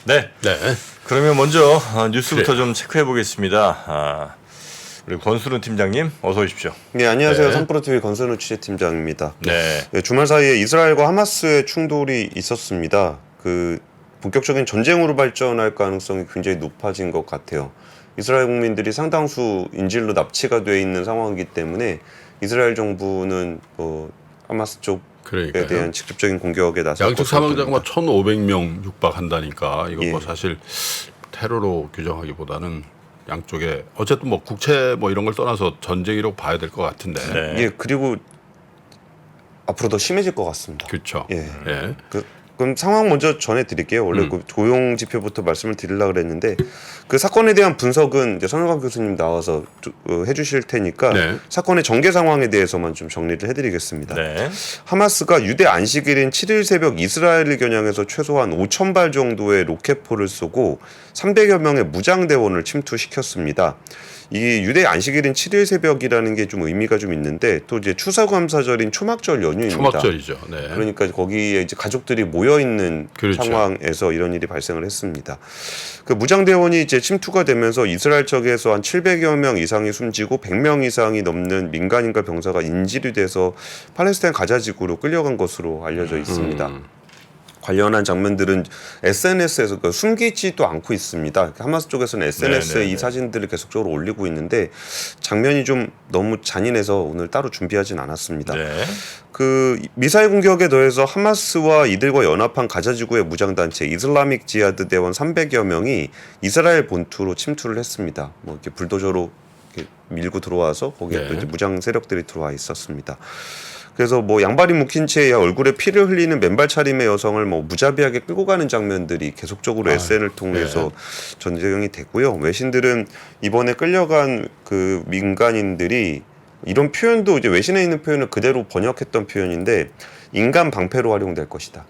네. 네. 그러면 먼저 뉴스부터 좀 체크해 보겠습니다. 우리 권순우 팀장님 어서 오십시오. 네, 안녕하세요. 네. 선프로TV 권순우 취재팀장입니다. 네. 네, 주말 사이에 이스라엘과 하마스의 충돌이 있었습니다. 본격적인 전쟁으로 발전할 가능성이 굉장히 높아진 것 같아요. 이스라엘 국민들이 상당수 인질로 납치가 돼 있는 상황이기 때문에 이스라엘 정부는 하마스 쪽에 대한 직접적인 공격에 나섰고 양측 사망자가 1,500명 육박한다니까 이거 뭐 예. 사실 테러로 규정하기보다는 양쪽에 어쨌든 뭐 국채 뭐 이런 걸 떠나서 전쟁이라고 봐야 될 것 같은데. 네. 예, 그리고 앞으로 더 심해질 것 같습니다. 그렇죠. 예. 예. 그럼 상황 먼저 전해드릴게요. 원래 그 고용 지표부터 말씀을 드리려고 그랬는데 그 사건에 대한 분석은 이제 선우강 교수님 나와서 해주실 테니까 네. 사건의 전개 상황에 대해서만 좀 정리를 해드리겠습니다. 네. 하마스가 유대 안식일인 7일 새벽 이스라엘을 겨냥해서 최소한 5,000발 정도의 로켓포를 쏘고 300여 명의 무장대원을 침투시켰습니다. 이 유대 안식일인 7일 새벽이라는 게 좀 의미가 좀 있는데 또 이제 추수감사절인 초막절 연휴입니다. 초막절이죠. 네. 그러니까 거기에 이제 가족들이 모여 있는 그렇죠. 상황에서 이런 일이 발생을 했습니다. 그 무장대원이 이제 침투가 되면서 이스라엘 측에서 한 700여 명 이상이 숨지고 100명 이상이 넘는 민간인과 병사가 인질이 돼서 팔레스타인 가자 지구로 끌려간 것으로 알려져 있습니다. 관련한 장면들은 SNS에서 숨기지도 않고 있습니다. 하마스 쪽에서는 SNS에 네네네. 이 사진들을 계속적으로 올리고 있는데 장면이 좀 너무 잔인해서 오늘 따로 준비하진 않았습니다. 네. 그 미사일 공격에 더해서 하마스와 이들과 연합한 가자지구의 무장단체 이슬라믹 지하드 대원 300여 명이 이스라엘 본토로 침투를 했습니다. 뭐 이렇게 불도저로 이렇게 밀고 들어와서 거기에 네. 또 이제 무장 세력들이 들어와 있었습니다. 그래서 뭐 양발이 묵힌 채 얼굴에 피를 흘리는 맨발 차림의 여성을 뭐 무자비하게 끌고 가는 장면들이 계속적으로 SNS를 통해서 전개이 됐고요. 외신들은 이번에 끌려간 그 민간인들이 이런 표현도 이제 외신에 있는 표현을 그대로 번역했던 표현인데 인간 방패로 활용될 것이다.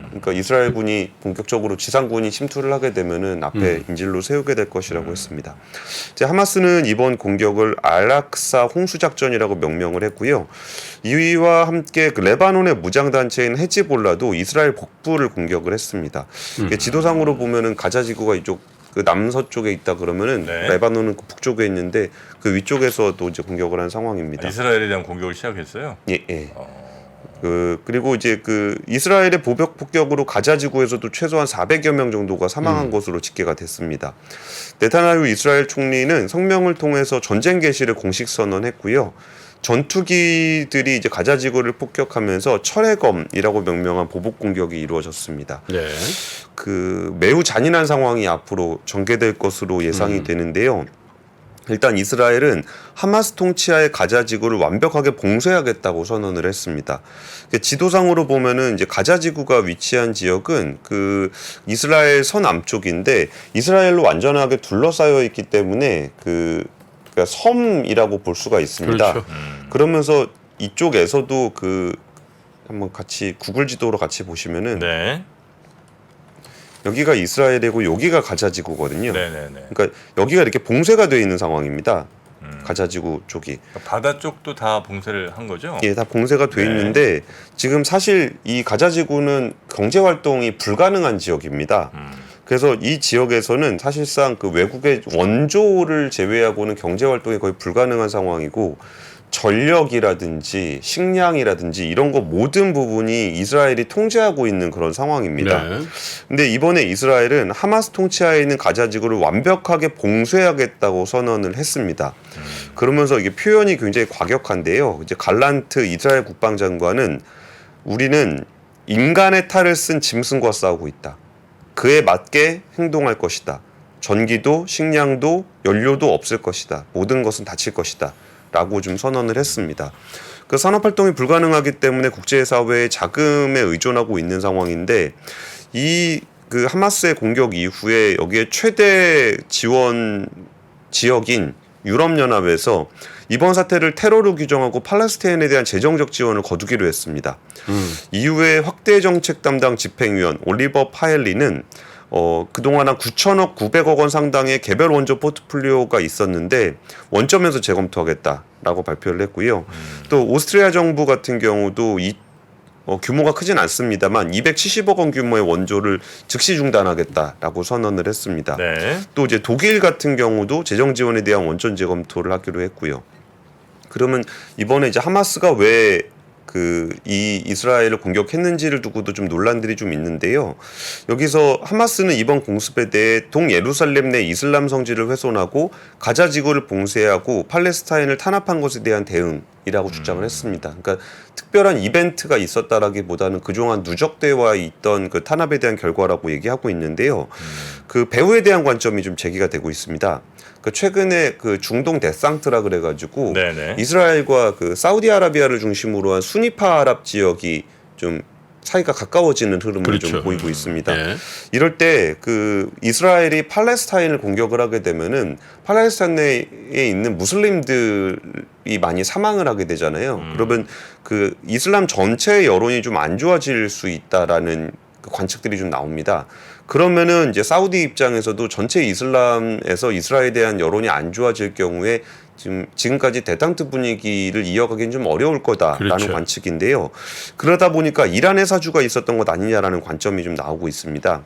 그러니까 이스라엘군이 본격적으로 지상군이 침투를 하게 되면은 앞에 인질로 세우게 될 것이라고 했습니다. 이제 하마스는 이번 공격을 알락사 홍수작전이라고 명명을 했고요. 이와 함께 그 레바논의 무장단체인 헤즈볼라도 이스라엘北부를 공격을 했습니다. 지도상으로 보면은 가자지구가 이쪽 그 남서쪽에 있다 그러면은 네. 레바논은 그 북쪽에 있는데 그 위쪽에서도 이제 공격을 한 상황입니다. 이스라엘에 대한 공격을 시작했어요. 예, 예. 그리고 이제 그 이스라엘의 보복 폭격으로 가자 지구에서도 최소한 400여 명 정도가 사망한 것으로 집계가 됐습니다. 네타냐후 이스라엘 총리는 성명을 통해서 전쟁 개시를 공식 선언했고요. 전투기들이 이제 가자 지구를 폭격하면서 철해검이라고 명명한 보복 공격이 이루어졌습니다. 네. 그 매우 잔인한 상황이 앞으로 전개될 것으로 예상이 되는데요. 일단 이스라엘은 하마스 통치하의 가자 지구를 완벽하게 봉쇄하겠다고 선언을 했습니다. 지도상으로 보면은 이제 가자 지구가 위치한 지역은 그 이스라엘 서남쪽인데 이스라엘로 완전하게 둘러싸여 있기 때문에 그러니까 섬이라고 볼 수가 있습니다. 그렇죠. 그러면서 이쪽에서도 한번 같이 구글 지도로 같이 보시면은 네. 여기가 이스라엘이고 여기가 가자지구거든요. 네네네. 그러니까 여기가 이렇게 봉쇄가 되어 있는 상황입니다. 가자지구 쪽이. 그러니까 바다 쪽도 다 봉쇄를 한 거죠? 예, 다 봉쇄가 돼 네. 있는데 지금 사실 이 가자지구는 경제 활동이 불가능한 지역입니다. 그래서 이 지역에서는 사실상 그 외국의 원조를 제외하고는 경제 활동이 거의 불가능한 상황이고 전력이라든지 식량이라든지 이런 거 모든 부분이 이스라엘이 통제하고 있는 그런 상황입니다. 네. 근데 이번에 이스라엘은 하마스 통치하에 있는 가자 지구를 완벽하게 봉쇄하겠다고 선언을 했습니다. 그러면서 이게 표현이 굉장히 과격한데요. 이제 갈란트 이스라엘 국방장관은 우리는 인간의 탈을 쓴 짐승과 싸우고 있다. 그에 맞게 행동할 것이다. 전기도 식량도 연료도 없을 것이다. 모든 것은 닫힐 것이다. 라고 좀 선언을 했습니다. 그 산업활동이 불가능하기 때문에 국제사회의 자금에 의존하고 있는 상황인데 그 하마스의 공격 이후에 여기에 최대 지원 지역인 유럽연합에서 이번 사태를 테러로 규정하고 팔레스타인에 대한 재정적 지원을 거두기로 했습니다. 이후에 확대 정책 담당 집행위원 올리버 파엘리는 그동안 한 9천억 900억 원 상당의 개별 원조 포트폴리오가 있었는데 원점에서 재검토하겠다라고 발표를 했고요. 또 오스트리아 정부 같은 경우도 규모가 크진 않습니다만 270억 원 규모의 원조를 즉시 중단하겠다라고 선언을 했습니다. 네. 또 이제 독일 같은 경우도 재정 지원에 대한 원천 재검토를 하기로 했고요. 그러면 이번에 이제 하마스가 왜 이 이스라엘을 공격했는지를 두고도 좀 논란들이 좀 있는데요. 여기서 하마스는 이번 공습에 대해 동예루살렘 내 이슬람 성지를 훼손하고 가자 지구를 봉쇄하고 팔레스타인을 탄압한 것에 대한 대응이라고 주장을 했습니다. 그러니까 특별한 이벤트가 있었다라기보다는 그동안 누적되어 있던 그 탄압에 대한 결과라고 얘기하고 있는데요. 그 배후에 대한 관점이 좀 제기가 되고 있습니다. 그 최근에 그 중동 데상트라 그래가지고 네네. 이스라엘과 그 사우디아라비아를 중심으로 한 수니파 아랍 지역이 좀 사이가 가까워지는 흐름을 그렇죠. 좀 보이고 있습니다. 네. 이럴 때 그 이스라엘이 팔레스타인을 공격을 하게 되면은 팔레스타인에 있는 무슬림들이 많이 사망을 하게 되잖아요. 그러면 그 이슬람 전체의 여론이 좀 안 좋아질 수 있다라는 그 관측들이 좀 나옵니다. 그러면은 이제 사우디 입장에서도 전체 이슬람에서 이스라엘에 대한 여론이 안 좋아질 경우에 지금까지 데탕트 분위기를 이어가기는 좀 어려울 거다라는 그렇죠. 관측인데요. 그러다 보니까 이란의 사주가 있었던 것 아니냐라는 관점이 좀 나오고 있습니다.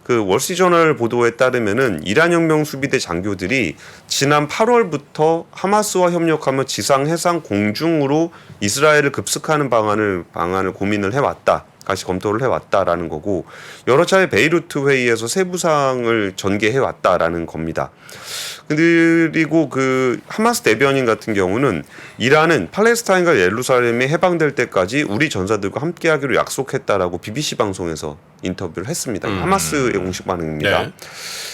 그 월스트리트저널 보도에 따르면은 이란 혁명 수비대 장교들이 지난 8월부터 하마스와 협력하며 지상, 해상, 공중으로 이스라엘을 급습하는 방안을 고민을 해왔다. 다시 검토를 해왔다라는 거고 여러 차례 베이루트 회의에서 세부 사항을 전개해왔다라는 겁니다. 그리고 그 하마스 대변인 같은 경우는 이란은 팔레스타인과 예루살렘이 해방될 때까지 우리 전사들과 함께하기로 약속했다라고 BBC 방송에서 인터뷰를 했습니다. 하마스의 공식 반응입니다. 네.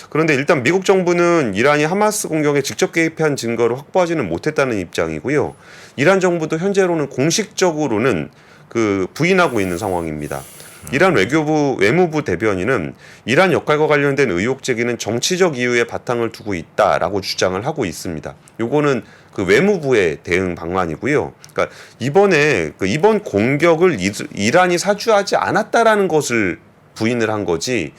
그런데 일단 미국 정부는 이란이 하마스 공격에 직접 개입한 증거를 확보하지는 못했다는 입장이고요. 이란 정부도 현재로는 공식적으로는 그 부인하고 있는 상황입니다. 이란 외무부 대변인은 이란 역할과 관련된 의혹 제기는 정치적 이유에 바탕을 두고 있다라고 주장을 하고 있습니다. 요거는 그 외무부의 대응 방안이고요. 그러니까 이번 공격을 이란이 사주하지 않았다라는 것을 부인을 한 거지.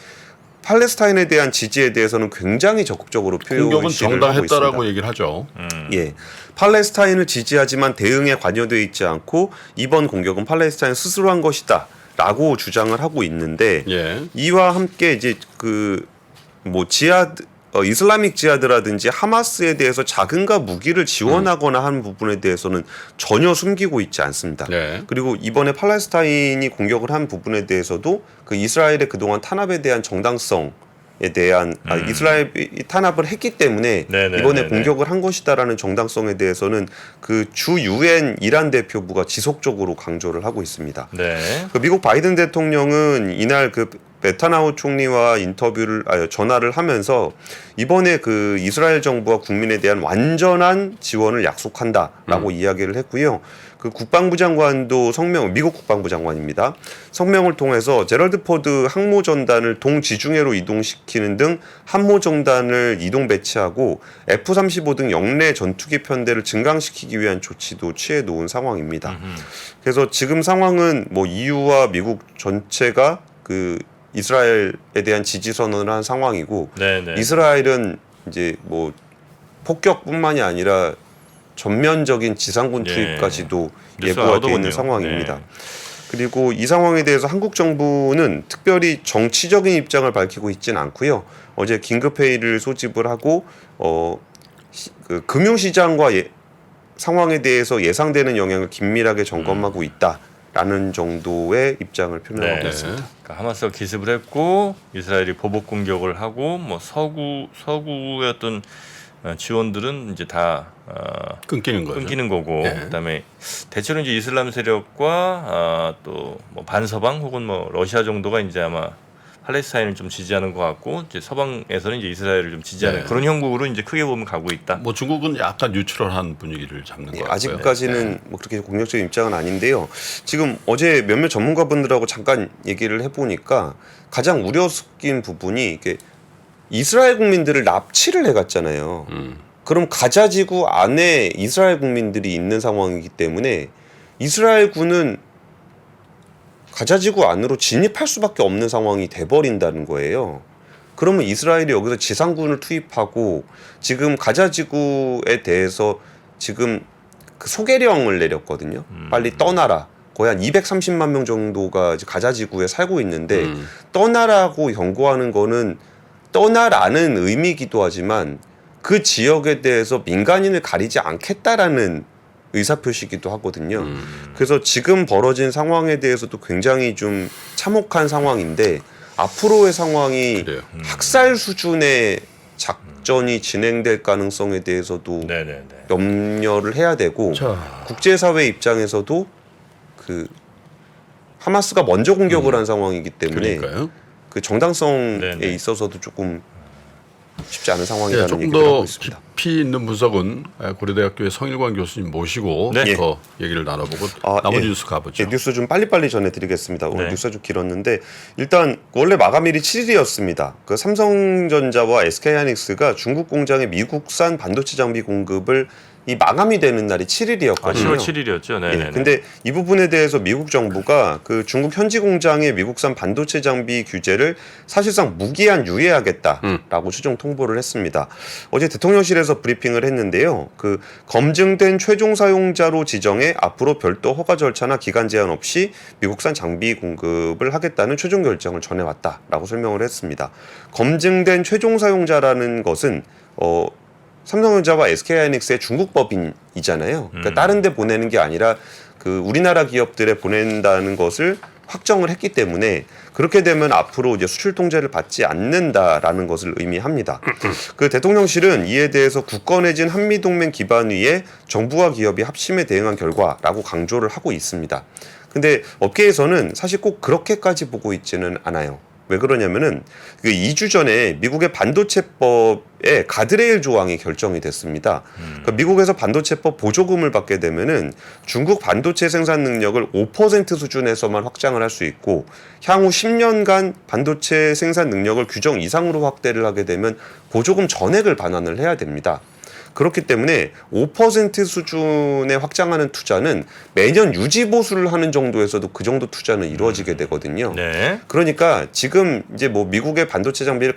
팔레스타인에 대한 지지에 대해서는 굉장히 적극적으로 공격은 표시를 하고 있습니다. 정당했다라고 얘기를 하죠. 예, 팔레스타인을 지지하지만 대응에 관여되어 있지 않고 이번 공격은 팔레스타인 스스로 한 것이다라고 주장을 하고 있는데 예. 이와 함께 이제 이슬라믹 지하드라든지 하마스에 대해서 자금과 무기를 지원하거나 하는 부분에 대해서는 전혀 숨기고 있지 않습니다. 네. 그리고 이번에 팔레스타인이 공격을 한 부분에 대해서도 그 이스라엘의 그동안 탄압에 대한 정당성에 대한 이스라엘이 탄압을 했기 때문에 네네네네. 이번에 공격을 한 것이다라는 정당성에 대해서는 그 주 유엔 이란 대표부가 지속적으로 강조를 하고 있습니다. 네. 그 미국 바이든 대통령은 이날 그 네타냐후 총리와 전화를 하면서 이번에 그 이스라엘 정부와 국민에 대한 완전한 지원을 약속한다라고 이야기를 했고요. 그 국방부 장관도 미국 국방부 장관입니다. 성명을 통해서 제럴드 포드 항모전단을 동지중해로 이동시키는 등 함모전단을 이동 배치하고 F-35 등 영내 전투기 편대를 증강시키기 위한 조치도 취해 놓은 상황입니다. 그래서 지금 상황은 EU와 미국 전체가 그 이스라엘에 대한 지지 선언을 한 상황이고 네네. 이스라엘은 이제 폭격뿐만이 아니라 전면적인 지상군 예. 투입까지도 뉴스가 예고가 되어 있는 나오더군요. 상황입니다. 네. 그리고 이 상황에 대해서 한국 정부는 특별히 정치적인 입장을 밝히고 있지는 않고요. 어제 긴급회의를 소집을 하고 그 금융시장과 상황에 대해서 예상되는 영향을 긴밀하게 점검하고 있다라는 정도의 입장을 표명하고 네. 있습니다. 그러니까 하마스가 기습을 했고 이스라엘이 보복 공격을 하고 서구의 어떤 지원들은 이제 다 끊기는 거죠. 끊기는 거고 네. 그다음에 대체로 이제 이슬람 세력과 또 반서방 혹은 러시아 정도가 이제 아마 팔레스타인을 좀 지지하는 것 같고 이제 서방에서는 이제 이스라엘을 좀 지지하는 네. 그런 형국으로 이제 크게 보면 가고 있다. 중국은 약간 뉴트럴한 분위기를 잡는 것 같고요. 아직까지는 그렇게 공격적인 입장은 아닌데요. 지금 어제 몇몇 전문가분들하고 잠깐 얘기를 해보니까 가장 우려 섞인 부분이 이게 이스라엘 국민들을 납치를 해갔잖아요. 그럼 가자 지구 안에 이스라엘 국민들이 있는 상황이기 때문에 이스라엘군은 가자 지구 안으로 진입할 수밖에 없는 상황이 돼버린다는 거예요. 그러면 이스라엘이 여기서 지상군을 투입하고 지금 가자 지구에 대해서 지금 그 소개령을 내렸거든요. 빨리 떠나라. 거의 한 230만 명 정도가 이제 가자 지구에 살고 있는데 떠나라고 경고하는 거는 떠나라는 의미이기도 하지만 그 지역에 대해서 민간인을 가리지 않겠다라는 의사표시이기도 하거든요. 그래서 지금 벌어진 상황에 대해서도 굉장히 좀 참혹한 상황인데 앞으로의 상황이 그래요. 학살 수준의 작전이 진행될 가능성에 대해서도 네네네. 염려를 해야 되고 자. 국제사회 입장에서도 그 하마스가 먼저 공격을 한 상황이기 때문에 그러니까요. 그 정당성에 네네. 있어서도 조금 쉽지 않은 예, 상황이라는 조금 얘기를 하고 더 있습니다. 깊이 있는 분석은 고려대학교의 성일관 교수님 모시고 네. 더 얘기를 나눠보고 아, 나머지 예. 뉴스 가보죠. 예, 뉴스 좀 빨리빨리 전해드리겠습니다. 오늘 네. 뉴스가 좀 길었는데 일단 원래 마감일이 7일이었습니다. 그 삼성전자와 SK하이닉스가 중국 공장에 미국산 반도체 장비 공급을 이 마감이 되는 날이 7일이었거든요. 아, 10월 7일이었죠. 네. 예, 근데 이 부분에 대해서 미국 정부가 그 중국 현지 공장의 미국산 반도체 장비 규제를 사실상 무기한 유예하겠다라고 최종 통보를 했습니다. 어제 대통령실에서 브리핑을 했는데요. 그 검증된 최종 사용자로 지정해 앞으로 별도 허가 절차나 기간 제한 없이 미국산 장비 공급을 하겠다는 최종 결정을 전해왔다라고 설명을 했습니다. 검증된 최종 사용자라는 것은 삼성전자와 SK하이닉스의 중국 법인이잖아요. 그러니까 다른 데 보내는 게 아니라 그 우리나라 기업들에 보낸다는 것을 확정을 했기 때문에 그렇게 되면 앞으로 이제 수출 통제를 받지 않는다라는 것을 의미합니다. 그 대통령실은 이에 대해서 굳건해진 한미 동맹 기반 위에 정부와 기업이 합심에 대응한 결과라고 강조를 하고 있습니다. 근데 업계에서는 사실 꼭 그렇게까지 보고 있지는 않아요. 왜 그러냐면은 그 2주 전에 미국의 반도체법에 가드레일 조항이 결정이 됐습니다. 그러니까 미국에서 반도체법 보조금을 받게 되면은 중국 반도체 생산 능력을 5% 수준에서만 확장을 할 수 있고 향후 10년간 반도체 생산 능력을 규정 이상으로 확대를 하게 되면 보조금 전액을 반환을 해야 됩니다. 그렇기 때문에 5% 수준에 확장하는 투자는 매년 유지 보수를 하는 정도에서도 그 정도 투자는 이루어지게 되거든요. 네. 그러니까 지금 이제 뭐 미국의 반도체 장비를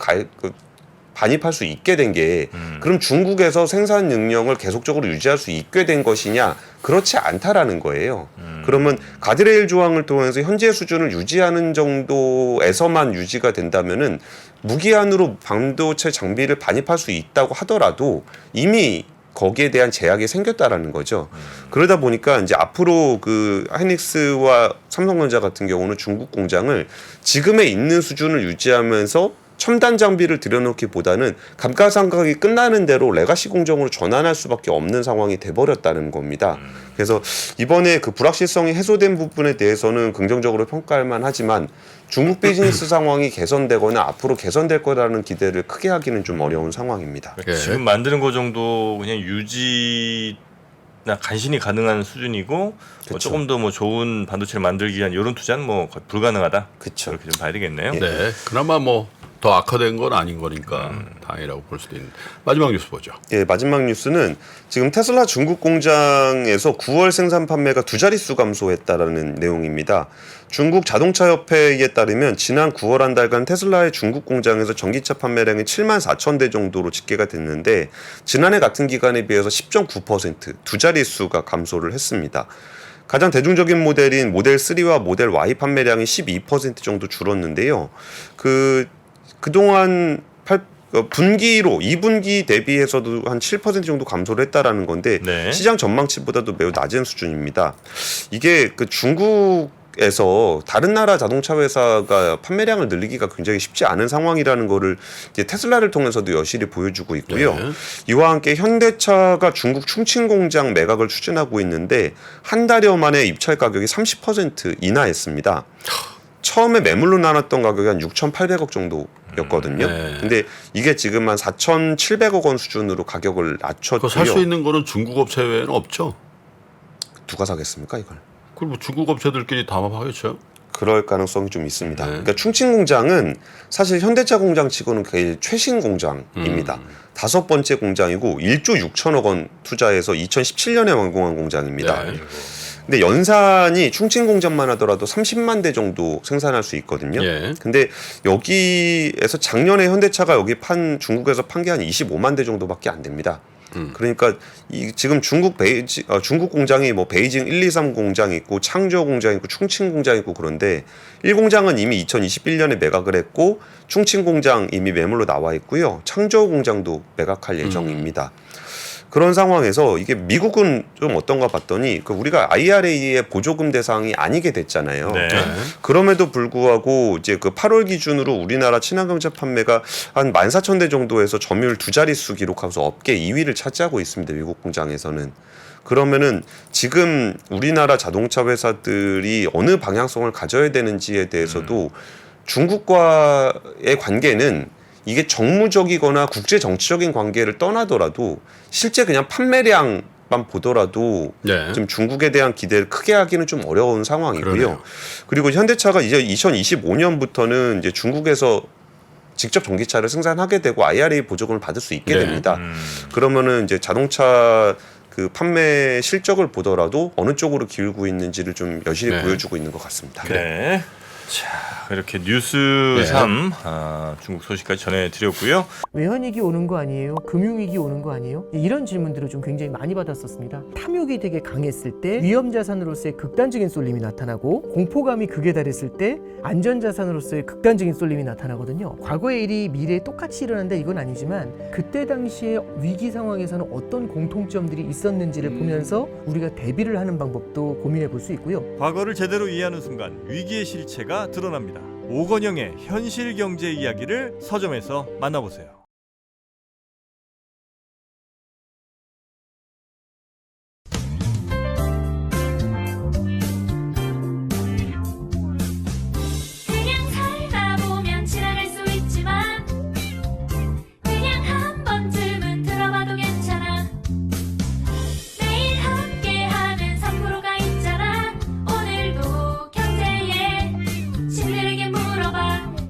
반입할 수 있게 된 게 그럼 중국에서 생산 능력을 계속적으로 유지할 수 있게 된 것이냐? 그렇지 않다라는 거예요. 그러면 가드레일 조항을 통해서 현재 수준을 유지하는 정도에서만 유지가 된다면은 무기한으로 반도체 장비를 반입할 수 있다고 하더라도 이미 거기에 대한 제약이 생겼다라는 거죠. 그러다 보니까 이제 앞으로 그 하이닉스와 삼성전자 같은 경우는 중국 공장을 지금에 있는 수준을 유지하면서 첨단 장비를 들여놓기보다는 감가상각이 끝나는 대로 레가시 공정으로 전환할 수밖에 없는 상황이 돼버렸다는 겁니다. 그래서 이번에 그 불확실성이 해소된 부분에 대해서는 긍정적으로 평가할 만하지만 중국 비즈니스 상황이 개선되거나 앞으로 개선될 거라는 기대를 크게 하기는 좀 어려운 상황입니다. 예. 지금 만드는 거 정도 그냥 유지나 간신히 가능한 수준이고 뭐 조금 더 뭐 좋은 반도체를 만들기 위한 이런 투자는 뭐 거의 불가능하다. 그쵸. 그렇게 좀 봐야 되겠네요. 네, 그나마 뭐 더 악화된 건 아닌 거니까 다행이라고 볼 수도 있는데 마지막 뉴스 보죠. 예, 마지막 뉴스는 지금 테슬라 중국 공장에서 9월 생산 판매가 두 자릿수 감소했다라는 내용입니다. 중국 자동차협회에 따르면 지난 9월 한 달간 테슬라의 중국 공장에서 전기차 판매량이 7만 4천 대 정도로 집계가 됐는데 지난해 같은 기간에 비해서 10.9% 두 자릿수가 감소를 했습니다. 가장 대중적인 모델인 모델 3와 모델 Y 판매량이 12% 정도 줄었는데요. 그동안 분기로 2분기 대비해서도 한 7% 정도 감소를 했다라는 건데 네. 시장 전망치보다도 매우 낮은 수준입니다. 이게 그 중국에서 다른 나라 자동차 회사가 판매량을 늘리기가 굉장히 쉽지 않은 상황이라는 거를 이제 테슬라를 통해서도 여실히 보여주고 있고요. 네. 이와 함께 현대차가 중국 충칭 공장 매각을 추진하고 있는데 한 달여 만에 입찰 가격이 30% 인하했습니다. 처음에 매물로 나눴던 가격이 한 6,800억 정도였거든요. 네. 근데 이게 지금 한 4,700억 원 수준으로 가격을 낮췄고요. 살 수 있는 거는 중국 업체 외에는 없죠. 누가 사겠습니까, 이걸? 그럼 뭐 중국 업체들끼리 담합하겠죠. 그럴 가능성이 좀 있습니다. 네. 그러니까 충칭 공장은 사실 현대차 공장치고는 제일 최신 공장입니다. 5번째 공장이고 1조 6천억 원 투자해서 2017년에 완공한 공장입니다. 네. 근데 연산이 충칭 공장만 하더라도 30만 대 정도 생산할 수 있거든요. 예. 근데 여기에서 작년에 현대차가 여기 중국에서 판 게 한 25만 대 정도밖에 안 됩니다. 그러니까 지금 중국 공장이 뭐 베이징 123 공장 있고 창조 공장 있고 충칭 공장 있고 그런데 1공장은 이미 2021년에 매각을 했고 충칭 공장 이미 매물로 나와 있고요. 창조 공장도 매각할 예정입니다. 그런 상황에서 이게 미국은 좀 어떤가 봤더니 우리가 IRA의 보조금 대상이 아니게 됐잖아요. 네. 그럼에도 불구하고 이제 그 8월 기준으로 우리나라 친환경차 판매가 한 14,000대 정도에서 점유율 2자릿수 기록하면서 업계 2위를 차지하고 있습니다. 미국 공장에서는. 그러면은 지금 우리나라 자동차 회사들이 어느 방향성을 가져야 되는지에 대해서도 중국과의 관계는 이게 정무적이거나 국제 정치적인 관계를 떠나더라도 실제 그냥 판매량만 보더라도 네. 좀 중국에 대한 기대를 크게 하기는 좀 어려운 상황이고요. 그러네요. 그리고 현대차가 이제 2025년부터는 이제 중국에서 직접 전기차를 생산하게 되고 IRA 보조금을 받을 수 있게 네. 됩니다. 그러면은 이제 자동차 그 판매 실적을 보더라도 어느 쪽으로 기울고 있는지를 좀 여실히 네. 보여주고 있는 것 같습니다. 네. 자, 이렇게 뉴스 네. 3 중국 소식까지 전해드렸고요. 외환위기 오는 거 아니에요? 금융위기 오는 거 아니에요? 이런 질문들을 좀 굉장히 많이 받았었습니다. 탐욕이 되게 강했을 때 위험자산으로서의 극단적인 쏠림이 나타나고 공포감이 극에 달했을 때 안전자산으로서의 극단적인 쏠림이 나타나거든요. 과거의 일이 미래에 똑같이 일어난다 이건 아니지만 그때 당시에 위기 상황에서는 어떤 공통점들이 있었는지를 보면서 우리가 대비를 하는 방법도 고민해 볼 수 있고요. 과거를 제대로 이해하는 순간 위기의 실체가 드러납니다. 오건영의 현실 경제 이야기를 서점에서 만나보세요.